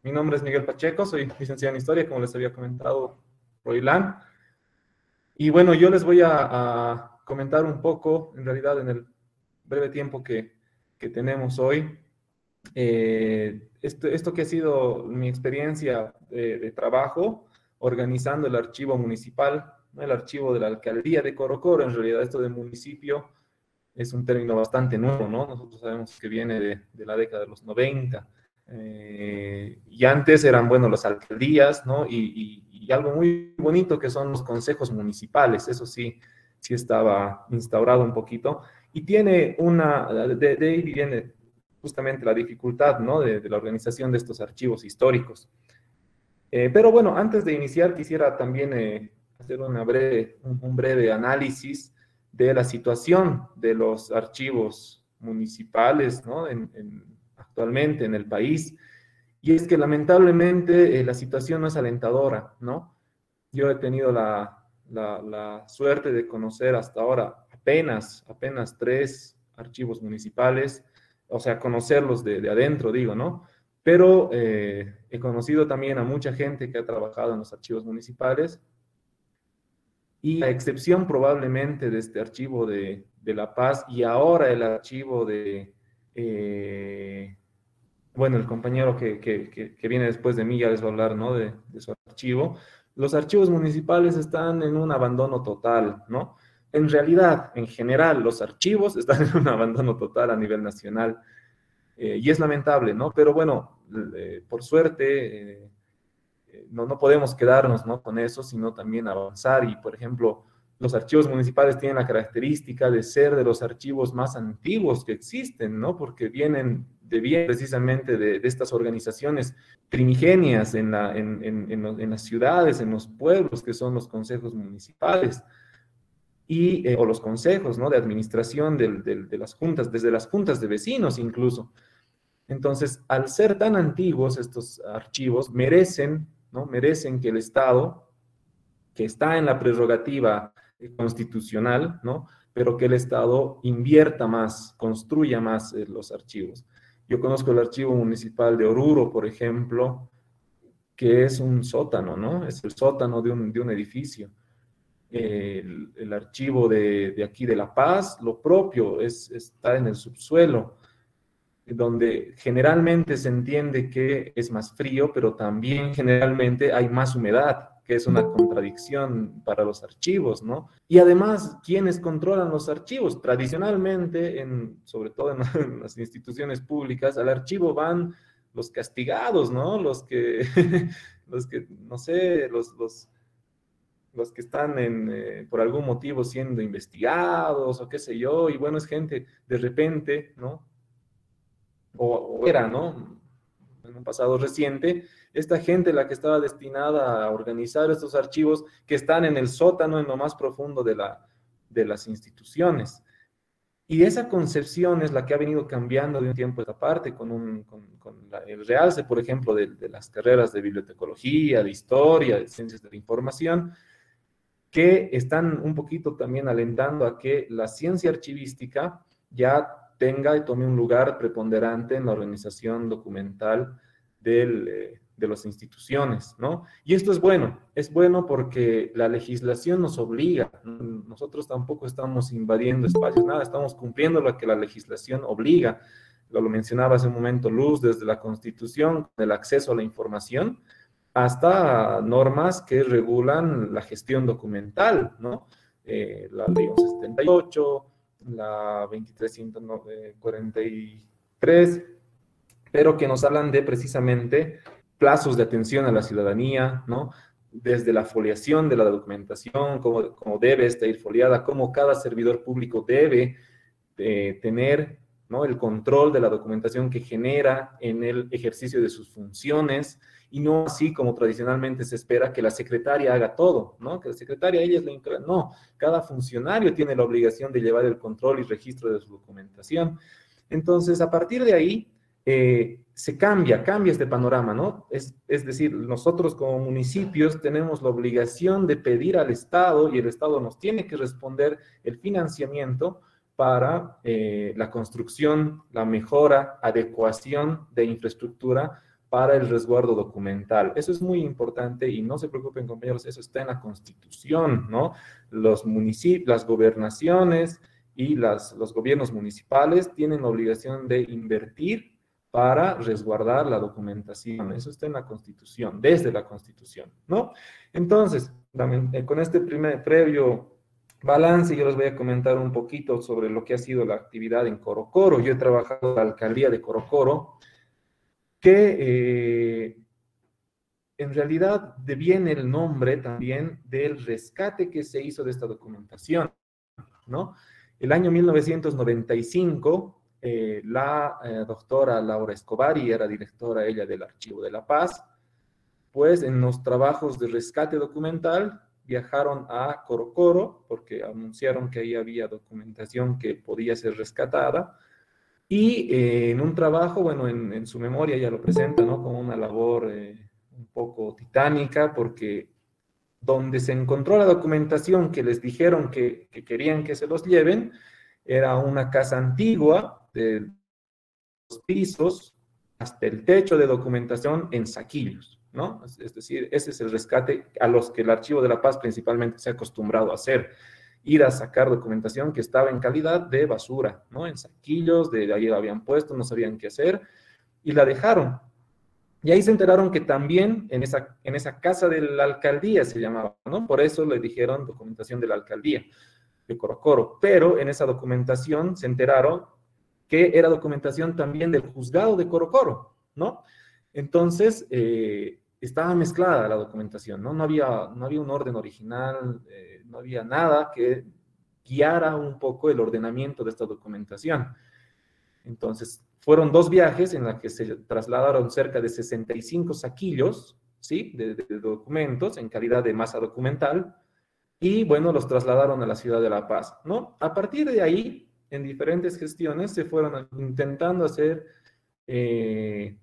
Mi nombre es Miguel Pacheco, soy licenciado en Historia, como les había comentado Roilán. Y bueno, yo les voy a comentar un poco, en realidad en el breve tiempo que tenemos hoy, esto que ha sido mi experiencia de trabajo organizando el archivo municipal, ¿no? El archivo de la alcaldía de Corocoro. En realidad esto de municipio es un término bastante nuevo, ¿no? Nosotros sabemos que viene de la década de los 90. Y antes eran, bueno, las alcaldías, ¿no? Y algo muy bonito que son los consejos municipales, eso sí, sí estaba instaurado un poquito. Y tiene de ahí viene justamente la dificultad, ¿no? De la organización de estos archivos históricos. Pero bueno, antes de iniciar quisiera también hacer un breve análisis de la situación de los archivos municipales, ¿no? Actualmente en el país. Y es que lamentablemente la situación no es alentadora, ¿no? Yo he tenido la suerte de conocer hasta ahora apenas 3 archivos municipales, o sea, conocerlos de adentro, digo, ¿no? Pero he conocido también a mucha gente que ha trabajado en los archivos municipales y a excepción probablemente de este archivo de La Paz y ahora el archivo eh, bueno, el compañero que viene después de mí ya les va a hablar, ¿no? De su archivo. Los archivos municipales están en un abandono total, ¿no? En realidad, en general, los archivos están en un abandono total a nivel nacional. Y es lamentable, ¿no? Pero bueno, por suerte, no podemos quedarnos, ¿no? Con eso, sino también avanzar. Y, por ejemplo, los archivos municipales tienen la característica de ser de los archivos más antiguos que existen, ¿no? Porque vienen precisamente de estas organizaciones primigenias en las ciudades, en los pueblos, que son los consejos municipales o los consejos, ¿no? De administración de las juntas, desde las juntas de vecinos incluso. Entonces, al ser tan antiguos estos archivos, merecen, ¿no? Merecen que el Estado, que está en la prerrogativa constitucional, ¿no? Pero que el Estado invierta más, construya más los archivos. Yo conozco el archivo municipal de Oruro, por ejemplo, que es un sótano, ¿no? Es el sótano de un edificio. El archivo de aquí de La Paz, lo propio, está en el subsuelo, donde generalmente se entiende que es más frío, pero también generalmente hay más humedad, que es una contradicción para los archivos, ¿no? Y además, ¿quiénes controlan los archivos? Tradicionalmente, sobre todo en, en las instituciones públicas, al archivo van los castigados, ¿no? No sé, los que están por algún motivo siendo investigados o qué sé yo, y bueno, es gente de repente, ¿no? O era, ¿no? En un pasado reciente, esta gente la que estaba destinada a organizar estos archivos que están en el sótano, en lo más profundo de las instituciones. Y esa concepción es la que ha venido cambiando de un tiempo a esta parte, con el realce, por ejemplo, de las carreras de bibliotecología, de historia, de ciencias de la información, que están un poquito también alentando a que la ciencia archivística ya tenga y tome un lugar preponderante en la organización documental de las instituciones, ¿no? Y esto es bueno porque la legislación nos obliga, ¿no? Nosotros tampoco estamos invadiendo espacios, nada, estamos cumpliendo lo que la legislación obliga. Lo mencionaba hace un momento Luz, desde la Constitución, el acceso a la información, hasta normas que regulan la gestión documental, ¿no? La Ley 1178, la 2343, pero que nos hablan de precisamente plazos de atención a la ciudadanía, ¿no? Desde la foliación de la documentación, cómo debe estar foliada, cómo cada servidor público debe tener, ¿no? El control de la documentación que genera en el ejercicio de sus funciones, y no así como tradicionalmente se espera que la secretaria haga todo, ¿no? Que la secretaria, ella es la... No, cada funcionario tiene la obligación de llevar el control y registro de su documentación. Entonces, a partir de ahí, se cambia este panorama, ¿no? Es decir, nosotros como municipios tenemos la obligación de pedir al Estado, y el Estado nos tiene que responder el financiamiento para la construcción, la mejora, adecuación de infraestructura para el resguardo documental. Eso es muy importante y no se preocupen, compañeros, eso está en la Constitución, ¿no? Los municipios, las gobernaciones y los gobiernos municipales tienen la obligación de invertir para resguardar la documentación. Eso está en la Constitución, desde la Constitución, ¿no? Entonces, con este primer previo balance, yo les voy a comentar un poquito sobre lo que ha sido la actividad en Corocoro. Yo he trabajado en la alcaldía de Corocoro, que en realidad deviene el nombre también del rescate que se hizo de esta documentación, ¿no? El año 1995, la doctora Laura Escobar, y era directora ella del Archivo de la Paz, pues en los trabajos de rescate documental viajaron a Corocoro porque anunciaron que ahí había documentación que podía ser rescatada. Y en un trabajo, bueno, en su memoria ya lo presenta, ¿no? Como una labor un poco titánica, porque donde se encontró la documentación que les dijeron que querían que se los lleven, era una casa antigua de los pisos hasta el techo de documentación en saquillos, ¿no? Es decir, ese es el rescate a los que el Archivo de la Paz principalmente se ha acostumbrado a hacer, ir a sacar documentación que estaba en calidad de basura, ¿no? En saquillos, de ahí la habían puesto, no sabían qué hacer, y la dejaron. Y ahí se enteraron que también en esa casa de la alcaldía se llamaba, ¿no? Por eso le dijeron documentación de la alcaldía de Corocoro. Pero en esa documentación se enteraron que era documentación también del juzgado de Corocoro, ¿no? Entonces, estaba mezclada la documentación, ¿no? No había un orden original, no había nada que guiara un poco el ordenamiento de esta documentación. Entonces, fueron 2 viajes en los que se trasladaron cerca de 65 saquillos, ¿sí? De documentos en calidad de masa documental, y bueno, los trasladaron a la ciudad de La Paz, ¿no? A partir de ahí, en diferentes gestiones, se fueron intentando hacer, se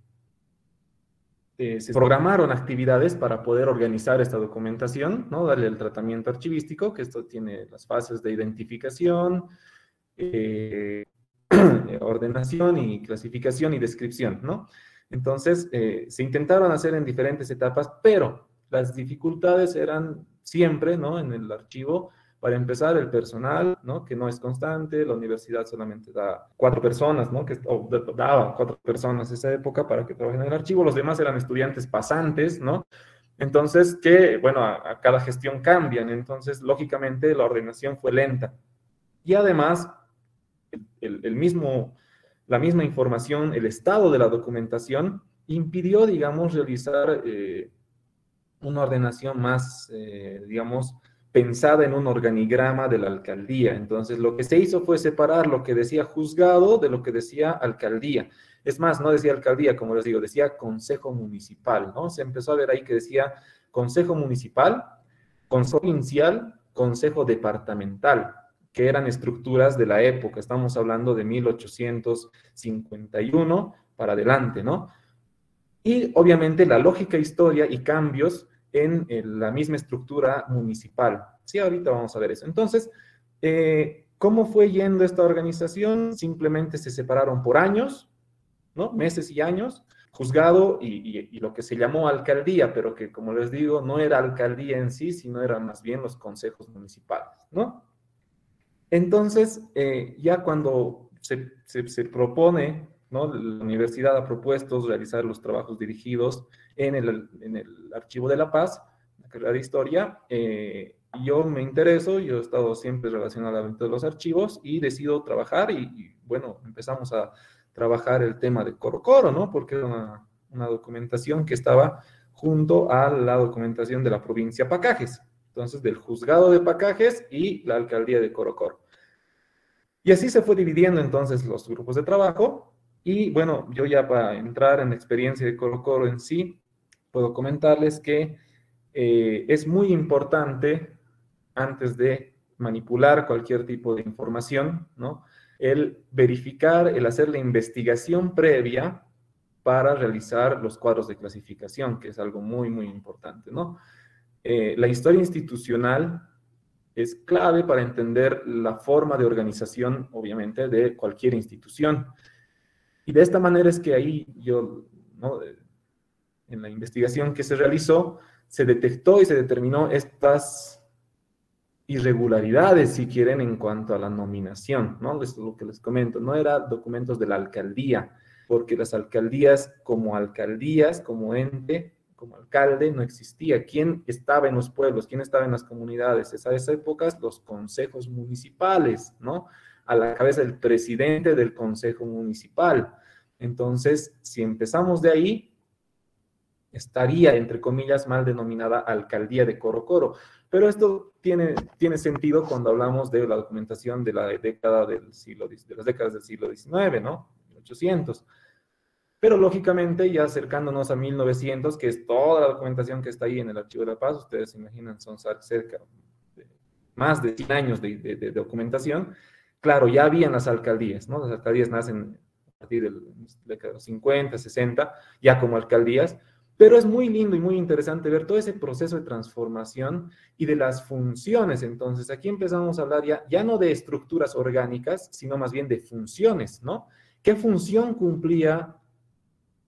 programaron actividades para poder organizar esta documentación, ¿no? Darle el tratamiento archivístico, que esto tiene las fases de identificación, ordenación y clasificación y descripción, ¿no? Entonces, se intentaron hacer en diferentes etapas, pero las dificultades eran siempre, ¿no? En el archivo, para empezar, el personal, ¿no? Que no es constante, la universidad solamente da 4 personas, ¿no? Daba 4 personas esa época para que trabajen en el archivo, los demás eran estudiantes pasantes, ¿no? Entonces, que, bueno, a cada gestión cambian, entonces, lógicamente, la ordenación fue lenta. Y además, la misma información, el estado de la documentación, impidió, digamos, realizar una ordenación más, digamos, pensada en un organigrama de la alcaldía. Entonces, lo que se hizo fue separar lo que decía juzgado de lo que decía alcaldía. Es más, no decía alcaldía, como les digo, decía consejo municipal, ¿no? Se empezó a ver ahí que decía consejo municipal, consejo provincial, consejo departamental, que eran estructuras de la época. Estamos hablando de 1851 para adelante, ¿no? Y obviamente la lógica, historia y cambios en la misma estructura municipal. Sí, ahorita vamos a ver eso. Entonces, ¿cómo fue yendo esta organización? Simplemente se separaron por años, ¿no? Meses y años, juzgado y lo que se llamó alcaldía, pero que, como les digo, no era alcaldía en sí, sino eran más bien los consejos municipales, ¿no? Entonces, ya cuando se propone, ¿no? La universidad ha propuesto realizar los trabajos dirigidos en el Archivo de la Paz, la carrera de Historia. Yo me intereso, yo he estado siempre relacionado a los archivos y decido trabajar bueno, empezamos a trabajar el tema de Corocoro, ¿no? Porque era una documentación que estaba junto a la documentación de la provincia Pacajes. Entonces, del juzgado de Pacajes y la alcaldía de Corocoro. Y así se fue dividiendo entonces los grupos de trabajo. Y bueno, yo ya para entrar en la experiencia de Corocoro en sí, puedo comentarles que es muy importante, antes de manipular cualquier tipo de información, ¿no? El verificar, el hacer la investigación previa para realizar los cuadros de clasificación, que es algo muy, muy importante, ¿no? La historia institucional es clave para entender la forma de organización, obviamente, de cualquier institución. Y de esta manera es que ahí yo, ¿no? en la investigación que se realizó, se detectó y se determinó estas irregularidades, si quieren, en cuanto a la nominación, ¿no? Esto es lo que les comento, no eran documentos de la alcaldía, porque las alcaldías, como ente, como alcalde, no existía. ¿Quién estaba en los pueblos? ¿Quién estaba en las comunidades? En esas épocas, los consejos municipales, ¿no? A la cabeza del presidente del consejo municipal. Entonces, si empezamos de ahí, estaría, entre comillas, mal denominada alcaldía de Coro Coro. Pero esto tiene sentido cuando hablamos de la documentación de la década del siglo, de las décadas del siglo XIX, ¿no? 1800. Pero lógicamente, ya acercándonos a 1900, que es toda la documentación que está ahí en el Archivo de la Paz, ustedes se imaginan, son cerca de más de 100 años de documentación. Claro, ya habían las alcaldías, ¿no? Las alcaldías nacen a partir de la década de los 50, 60, ya como alcaldías, pero es muy lindo y muy interesante ver todo ese proceso de transformación y de las funciones. Entonces, aquí empezamos a hablar ya no de estructuras orgánicas, sino más bien de funciones, ¿no? ¿Qué función cumplía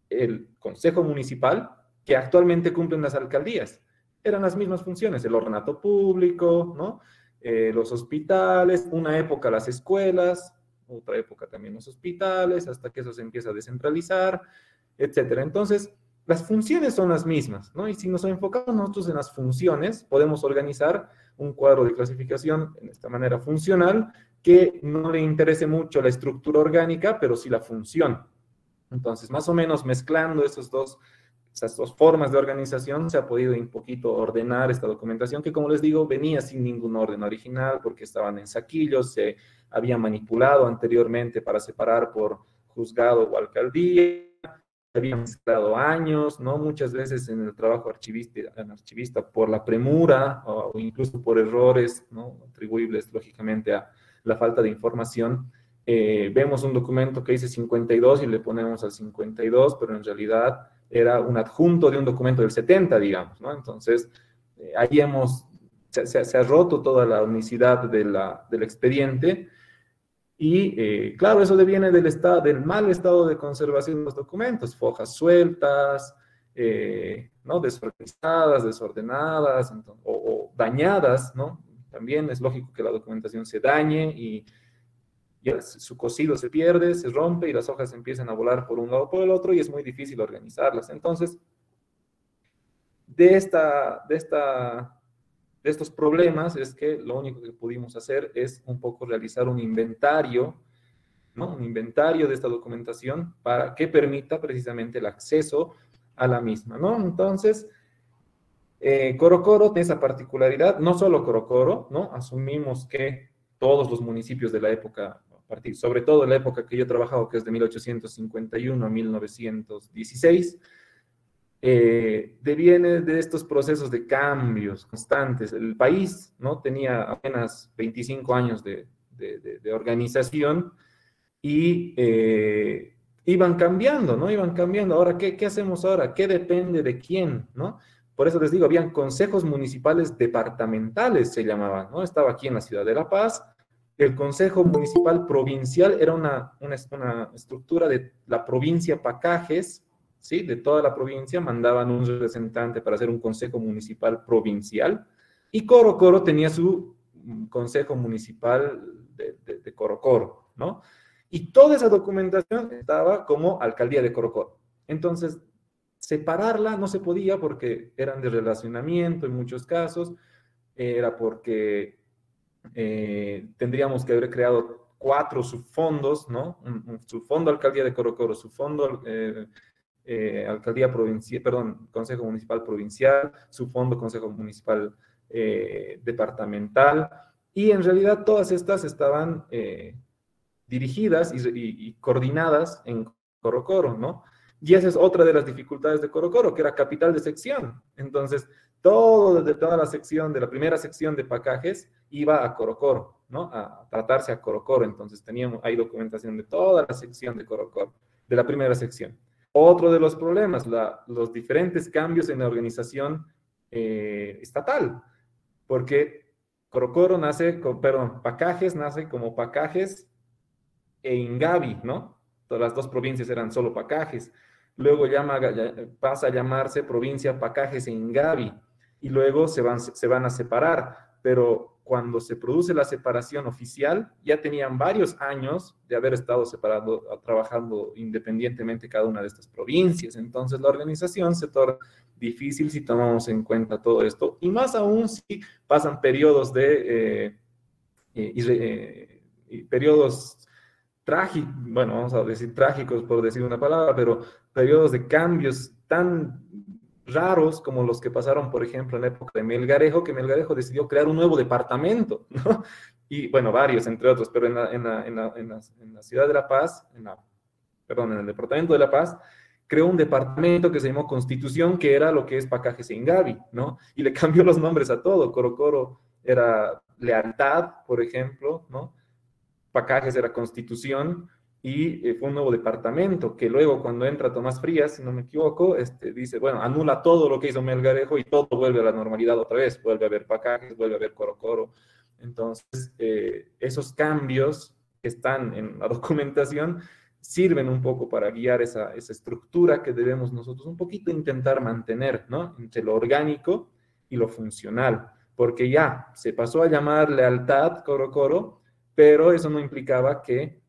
el Consejo Municipal que actualmente cumplen las alcaldías? Eran las mismas funciones, el ornato público, ¿no? Los hospitales, una época las escuelas, otra época también los hospitales, hasta que eso se empieza a descentralizar, etcétera. Entonces, las funciones son las mismas, ¿no? Y si nos enfocamos nosotros en las funciones, podemos organizar un cuadro de clasificación en esta manera funcional, que no le interese mucho la estructura orgánica, pero sí la función. Entonces, más o menos mezclando esas dos formas de organización, se ha podido un poquito ordenar esta documentación, que como les digo, venía sin ningún orden original, porque estaban en saquillos, se había manipulado anteriormente para separar por juzgado o alcaldía, había mezclado años, ¿no? Muchas veces en el trabajo archivista por la premura o incluso por errores, ¿no? Atribuibles lógicamente a la falta de información. Vemos un documento que dice 52 y le ponemos al 52, pero en realidad era un adjunto de un documento del 70, digamos, ¿no? Entonces, ahí se ha roto toda la unicidad del expediente. Y claro, eso deviene del mal estado de conservación de los documentos, hojas sueltas, ¿no? Desorganizadas, desordenadas, o dañadas, ¿no? También es lógico que la documentación se dañe y su cosido se pierde, se rompe y las hojas empiezan a volar por un lado o por el otro y es muy difícil organizarlas. Entonces, de estos problemas es que lo único que pudimos hacer es un poco realizar un inventario, ¿no? Un inventario de esta documentación para que permita precisamente el acceso a la misma, ¿no? Entonces, Coro Coro tiene esa particularidad, no solo Coro Coro, ¿no? Asumimos que todos los municipios de la época, sobre todo la época que yo he trabajado, que es de 1851 a 1916, deviene de estos procesos de cambios constantes. El país, ¿no? Tenía apenas 25 años de organización y iban cambiando, ¿no? Iban cambiando. Ahora, ¿qué hacemos ahora? ¿Qué depende de quién, ¿no? Por eso les digo, habían consejos municipales departamentales, se llamaban, ¿no? Estaba aquí en la ciudad de La Paz. El Consejo Municipal Provincial era una estructura de la provincia Pacajes, ¿sí? De toda la provincia mandaban un representante para hacer un consejo municipal provincial, y Coro Coro tenía su consejo municipal de Coro Coro, ¿no? Y toda esa documentación estaba como alcaldía de Coro Coro. Entonces, separarla no se podía porque eran de relacionamiento en muchos casos, era porque tendríamos que haber creado 4 subfondos, ¿no? Un subfondo alcaldía de Coro Coro, subfondo alcaldía provincial, perdón, Consejo Municipal Provincial, subfondo Consejo Municipal Departamental, y en realidad todas estas estaban dirigidas y coordinadas en Coro Coro, ¿no? Y esa es otra de las dificultades de Coro Coro, que era capital de sección. Entonces, desde toda la sección, de la primera sección de Pacajes, iba a Coro Coro, ¿no? A tratarse a Coro Coro. Entonces, hay documentación de toda la sección de Coro Coro, de la primera sección. Otro de los problemas, los diferentes cambios en la organización estatal, porque Coro Coro Pacajes nace como Pacajes e Ingavi, ¿no? Todas las dos provincias eran solo Pacajes. luego pasa a llamarse provincia Pacajes e Ingavi, y luego se van a separar, pero cuando se produce la separación oficial, ya tenían varios años de haber estado separados, trabajando independientemente cada una de estas provincias. Entonces la organización se torna difícil si tomamos en cuenta todo esto, y más aún si pasan periodos periodos trágicos, bueno, vamos a decir trágicos por decir una palabra, pero periodos de cambios tan raros como los que pasaron, por ejemplo, en la época de Melgarejo, que Melgarejo decidió crear un nuevo departamento, ¿no? Y bueno, varios, entre otros, pero en la ciudad de La Paz, perdón, en el departamento de La Paz, creó un departamento que se llamó Constitución, que era lo que es Pacajes e Ingavi, ¿no? Y le cambió los nombres a todo. Corocoro era Lealtad, por ejemplo, ¿no? Pacajes era Constitución, y fue un nuevo departamento que luego cuando entra Tomás Frías, si no me equivoco, dice, bueno, anula todo lo que hizo Melgarejo y todo vuelve a la normalidad otra vez, vuelve a haber Pacajes, vuelve a haber Corocoro. Entonces, esos cambios que están en la documentación sirven un poco para guiar esa estructura que debemos nosotros un poquito intentar mantener, ¿no? Entre lo orgánico y lo funcional, porque ya se pasó a llamar Lealtad Corocoro, pero eso no implicaba que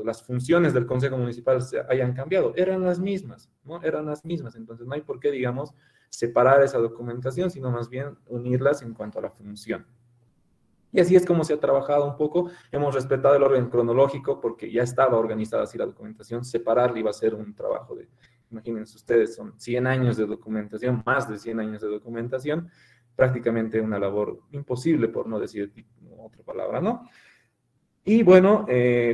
las funciones del Consejo Municipal se hayan cambiado, eran las mismas, ¿no? Eran las mismas, entonces no hay por qué, digamos, separar esa documentación, sino más bien unirlas en cuanto a la función. Y así es como se ha trabajado un poco. Hemos respetado el orden cronológico porque ya estaba organizada así la documentación. Separarla iba a ser un trabajo imagínense ustedes, son 100 años de documentación, más de 100 años de documentación, prácticamente una labor imposible, por no decir otra palabra, ¿no? Y bueno,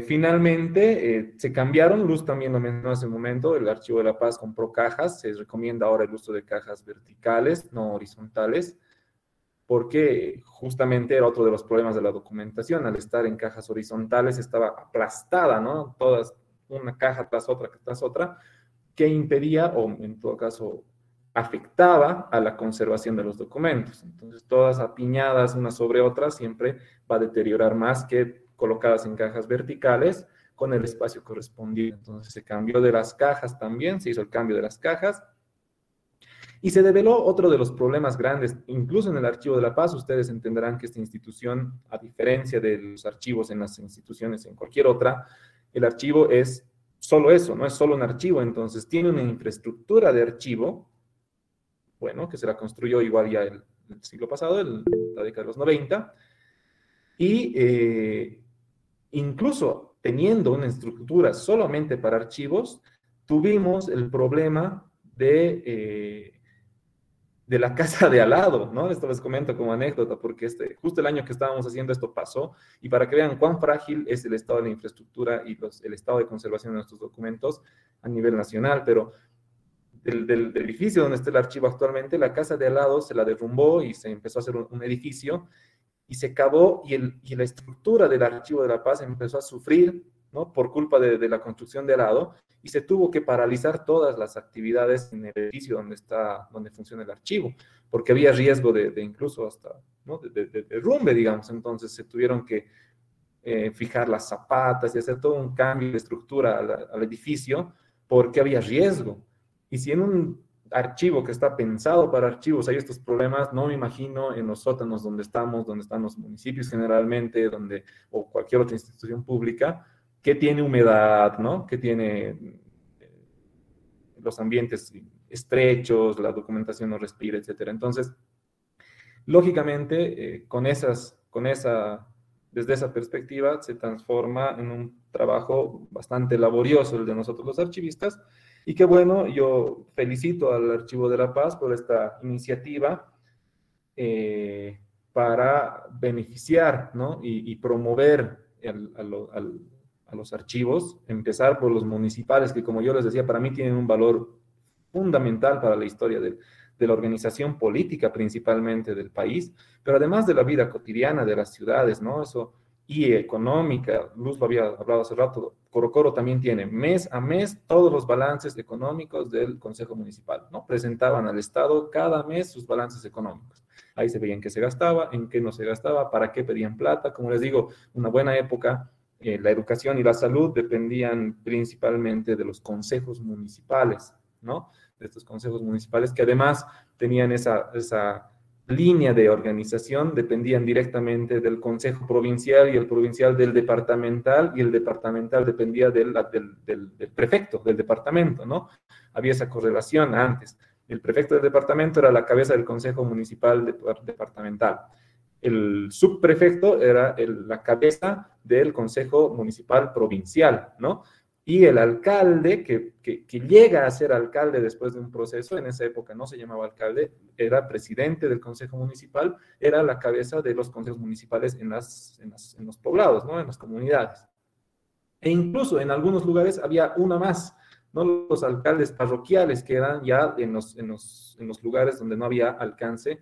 finalmente se cambiaron. Luz también lo mencionó hace un momento, el Archivo de La Paz compró cajas. Se recomienda ahora el uso de cajas verticales, no horizontales, porque justamente era otro de los problemas de la documentación. Al estar en cajas horizontales estaba aplastada, ¿no? Todas, una caja tras otra, que impedía, o en todo caso afectaba a la conservación de los documentos. Entonces, todas apiñadas unas sobre otras siempre va a deteriorar más que colocadas en cajas verticales con el espacio correspondiente. Entonces, se cambió de las cajas también, se hizo el cambio de las cajas. Y se develó otro de los problemas grandes, incluso en el Archivo de La Paz. Ustedes entenderán que esta institución, a diferencia de los archivos en las instituciones en cualquier otra, el archivo es solo eso, no es solo un archivo. Entonces tiene una infraestructura de archivo, bueno, que se la construyó igual ya el siglo pasado, la década de los 90, y incluso teniendo una estructura solamente para archivos, tuvimos el problema de la casa de al lado, ¿no? Esto les comento como anécdota, porque justo el año que estábamos haciendo esto pasó, y para que vean cuán frágil es el estado de la infraestructura y el estado de conservación de nuestros documentos a nivel nacional. Pero del edificio donde está el archivo actualmente, la casa de al lado se la derrumbó y se empezó a hacer un edificio, y se cavó, y la estructura del Archivo de La Paz empezó a sufrir, ¿no? Por culpa de la construcción de al lado, y se tuvo que paralizar todas las actividades en el edificio donde funciona el archivo, porque había riesgo de incluso hasta, ¿no? de derrumbe, digamos. Entonces se tuvieron que fijar las zapatas y hacer todo un cambio de estructura al edificio, porque había riesgo. Y si en un archivo que está pensado para archivos hay estos problemas, no me imagino en los sótanos donde están los municipios generalmente, o cualquier otra institución pública, que tiene humedad, ¿no? Que tiene los ambientes estrechos, la documentación no respira, etcétera. Entonces, lógicamente, desde esa perspectiva, se transforma en un trabajo bastante laborioso el de nosotros los archivistas. Y qué bueno, yo felicito al Archivo de La Paz por esta iniciativa para beneficiar, ¿no? y promover a los archivos, empezar por los municipales, que como yo les decía, para mí tienen un valor fundamental para la historia de la organización política principalmente del país, pero además de la vida cotidiana de las ciudades, ¿no? Eso, y económica. Luz lo había hablado hace rato. Corocoro también tiene mes a mes todos los balances económicos del Consejo Municipal, ¿no? Presentaban al Estado cada mes sus balances económicos. Ahí se veía en qué se gastaba, en qué no se gastaba, para qué pedían plata. Como les digo, una buena época la educación y la salud dependían principalmente de los consejos municipales, ¿no? De estos consejos municipales que además tenían esa línea de organización, dependían directamente del consejo provincial y el provincial del departamental, y el departamental dependía del prefecto del departamento, ¿no? Había esa correlación antes. El prefecto del departamento era la cabeza del consejo municipal departamental. El subprefecto era la cabeza del consejo municipal provincial, ¿no? Y el alcalde, que llega a ser alcalde después de un proceso, en esa época no se llamaba alcalde, era presidente del consejo municipal, era la cabeza de los consejos municipales en los poblados, ¿no? En las comunidades. E incluso en algunos lugares había una más, ¿no? Los alcaldes parroquiales, que eran ya en los lugares donde no había alcance,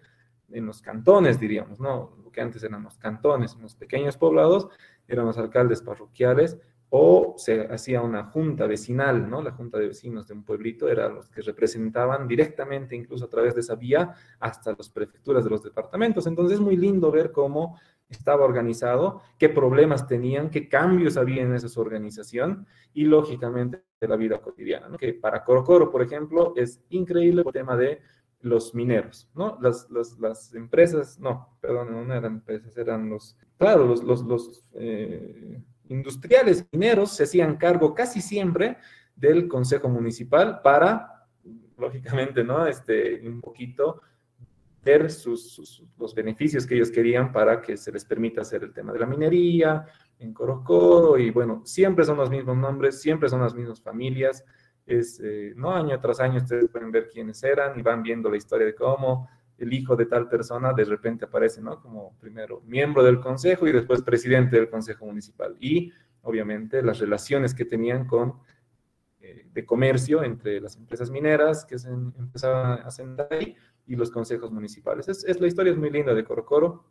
en los cantones, diríamos, ¿no? Lo que antes eran los cantones, en los pequeños poblados, eran los alcaldes parroquiales, o se hacía una junta vecinal, ¿no? La junta de vecinos de un pueblito eran los que representaban directamente, incluso a través de esa vía, hasta las prefecturas de los departamentos. Entonces es muy lindo ver cómo estaba organizado, qué problemas tenían, qué cambios había en esa organización y, lógicamente, de la vida cotidiana, ¿no? Que para Corocoro, por ejemplo, es increíble el tema de los mineros, ¿no? Las empresas, no, perdón, no eran empresas, eran claro, los industriales mineros se hacían cargo casi siempre del consejo municipal para, lógicamente, ¿no? Un poquito ver los beneficios que ellos querían para que se les permita hacer el tema de la minería en Corocoro, y bueno, siempre son los mismos nombres, siempre son las mismas familias, ¿no? Año tras año ustedes pueden ver quiénes eran y van viendo la historia de cómo el hijo de tal persona de repente aparece, ¿no? Como primero miembro del consejo y después presidente del consejo municipal. Y obviamente las relaciones que tenían de comercio entre las empresas mineras que se empezaban a sentar ahí y los consejos municipales. La historia es muy linda de Corocoro.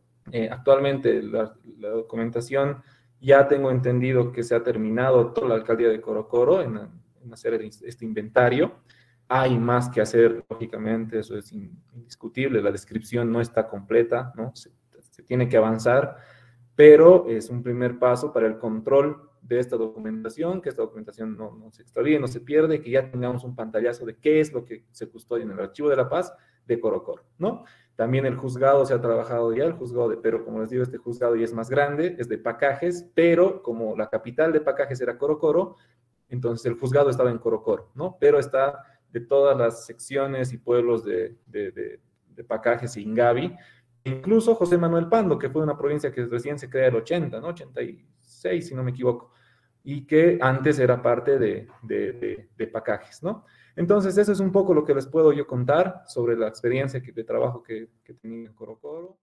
Actualmente la documentación, ya tengo entendido que se ha terminado toda la alcaldía de Corocoro en hacer este inventario. Hay más que hacer, lógicamente, eso es indiscutible. La descripción no está completa, ¿no? Se tiene que avanzar, pero es un primer paso para el control de esta documentación, que esta documentación no se extravíe, no se pierde, que ya tengamos un pantallazo de qué es lo que se custodia en el Archivo de la Paz de Corocoro, ¿no? También el juzgado se ha trabajado ya, el juzgado pero como les digo, este juzgado ya es más grande, es de Pacajes, pero como la capital de Pacajes era Corocoro, entonces el juzgado estaba en Corocoro, ¿no? Pero está de todas las secciones y pueblos de Pacajes y Ingavi, incluso José Manuel Pando, que fue una provincia que recién se crea el 80, ¿no? 86, si no me equivoco, y que antes era parte de Pacajes, ¿no? Entonces, eso es un poco lo que les puedo yo contar sobre la experiencia de trabajo que tenía en Corocoro.